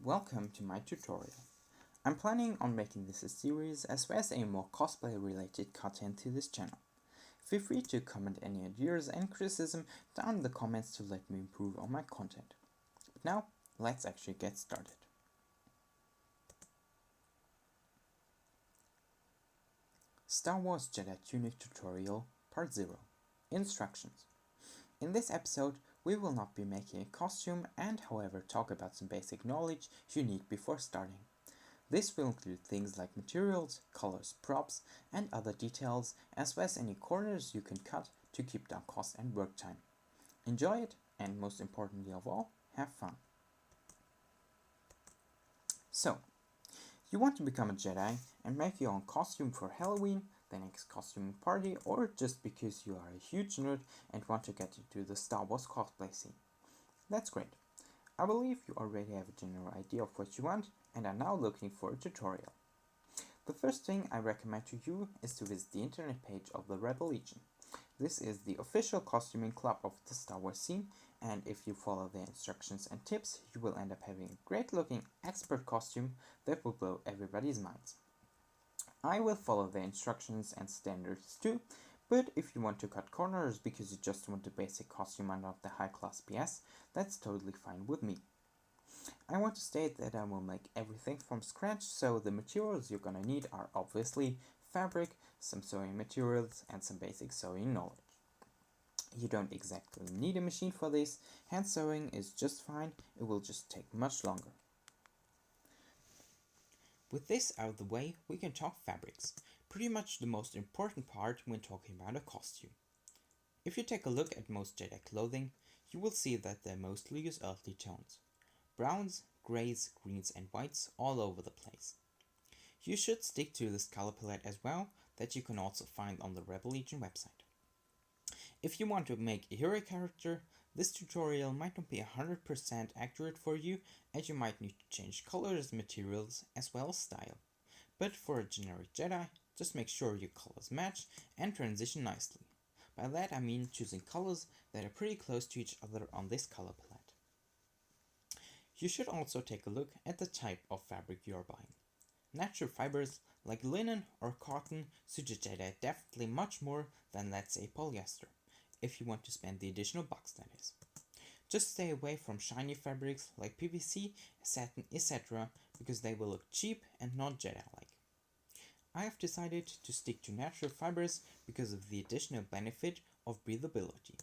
Welcome to my tutorial. I'm planning on making this a series as well as a more cosplay related content to this channel. Feel free to comment any ideas and criticism down in the comments to let me improve on my content. But now, let's actually get started. Star Wars Jedi Tunic Tutorial Part 0 Instructions. In this episode, we will not be making a costume and however talk about some basic knowledge you need before starting. This will include things like materials, colors, props, and other details, as well as any corners you can cut to keep down cost and work time. Enjoy it, and most importantly of all, have fun. So, you want to become a Jedi and make your own costume for Halloween, the next costuming party, or just because you are a huge nerd and want to get into the Star Wars cosplay scene. That's great. I believe you already have a general idea of what you want and are now looking for a tutorial. The first thing I recommend to you is to visit the internet page of the Rebel Legion. This is the official costuming club of the Star Wars scene, and if you follow their instructions and tips, you will end up having a great looking expert costume that will blow everybody's minds. I will follow their instructions and standards too, but if you want to cut corners because you just want a basic costume and not the high class BS, that's totally fine with me. I want to state that I will make everything from scratch, so the materials you're gonna need are obviously fabric, some sewing materials, and some basic sewing knowledge. You don't exactly need a machine for this, hand sewing is just fine, it will just take much longer. With this out of the way, we can talk fabrics, pretty much the most important part when talking about a costume. If you take a look at most Jedi clothing, you will see that they mostly use earthly tones. Browns, greys, greens and whites all over the place. You should stick to this color palette as well, that you can also find on the Rebel Legion website. If you want to make a hero character, this tutorial might not be 100% accurate for you, as you might need to change colors, materials, as well as style. But for a generic Jedi, just make sure your colors match and transition nicely. By that I mean choosing colors that are pretty close to each other on this color palette. You should also take a look at the type of fabric you are buying. Natural fibers like linen or cotton suit a Jedi definitely much more than, let's say, polyester, if you want to spend the additional bucks, that is. Just stay away from shiny fabrics like PVC, satin, etc. because they will look cheap and not Jedi-like. I have decided to stick to natural fibers because of the additional benefit of breathability.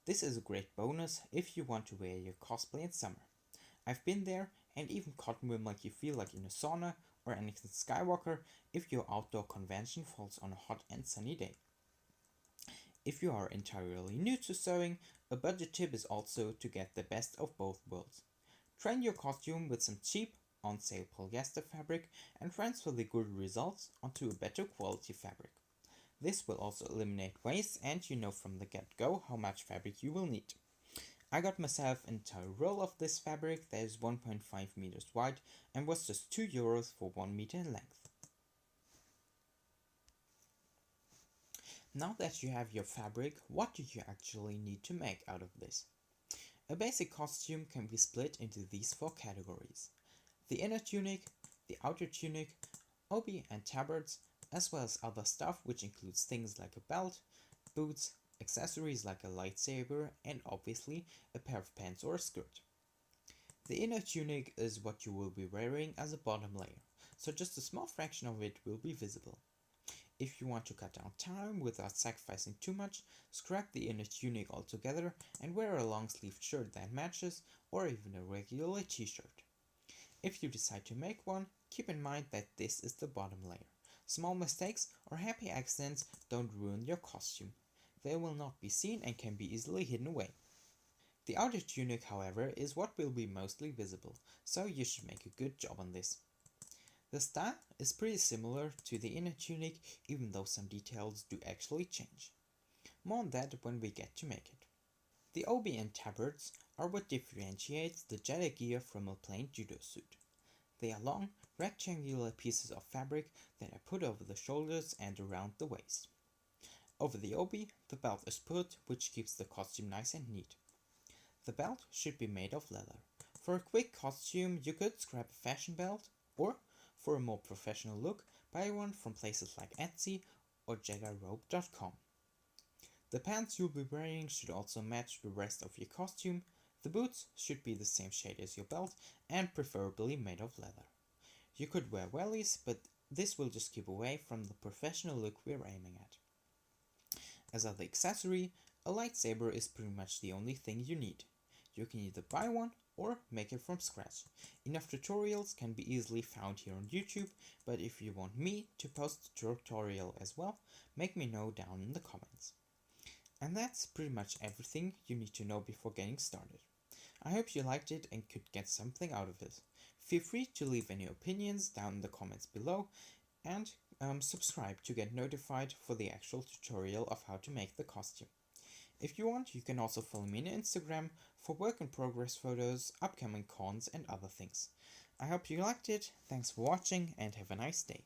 This is a great bonus if you want to wear your cosplay in summer. I've been there and even cotton will make you feel like in a sauna or Anakin Skywalker if your outdoor convention falls on a hot and sunny day. If you are entirely new to sewing, a budget tip is also to get the best of both worlds. Train your costume with some cheap, on-sale polyester fabric and transfer the good results onto a better quality fabric. This will also eliminate waste and you know from the get-go how much fabric you will need. I got myself an entire roll of this fabric that is 1.5 meters wide and was just €2 for 1 meter in length. Now that you have your fabric, what do you actually need to make out of this? A basic costume can be split into these 4 categories: the inner tunic, the outer tunic, obi and tabards, as well as other stuff which includes things like a belt, boots, accessories like a lightsaber, and obviously a pair of pants or a skirt. The inner tunic is what you will be wearing as a bottom layer, so just a small fraction of it will be visible. If you want to cut down time without sacrificing too much, scrap the inner tunic altogether and wear a long sleeved shirt that matches, or even a regular t-shirt. If you decide to make one, keep in mind that this is the bottom layer. Small mistakes or happy accidents don't ruin your costume. They will not be seen and can be easily hidden away. The outer tunic, however, is what will be mostly visible, so you should make a good job on this. The style is pretty similar to the inner tunic, even though some details do actually change. More on that when we get to make it. The obi and tabards are what differentiates the Jedi gear from a plain judo suit. They are long, rectangular pieces of fabric that are put over the shoulders and around the waist. Over the obi, the belt is put, which keeps the costume nice and neat. The belt should be made of leather. For a quick costume, you could scrap a fashion belt, or for a more professional look, buy one from places like Etsy or JediRobe.com. The pants you'll be wearing should also match the rest of your costume. The boots should be the same shade as your belt and preferably made of leather. You could wear wellies, but this will just keep away from the professional look we're aiming at. As other accessory, a lightsaber is pretty much the only thing you need. You can either buy one or make it from scratch. Enough tutorials can be easily found here on YouTube, but if you want me to post a tutorial as well, make me know down in the comments. And that's pretty much everything you need to know before getting started. I hope you liked it and could get something out of it. Feel free to leave any opinions down in the comments below, and subscribe to get notified for the actual tutorial of how to make the costume. If you want, you can also follow me on Instagram for work in progress photos, upcoming cons and other things. I hope you liked it, thanks for watching and have a nice day.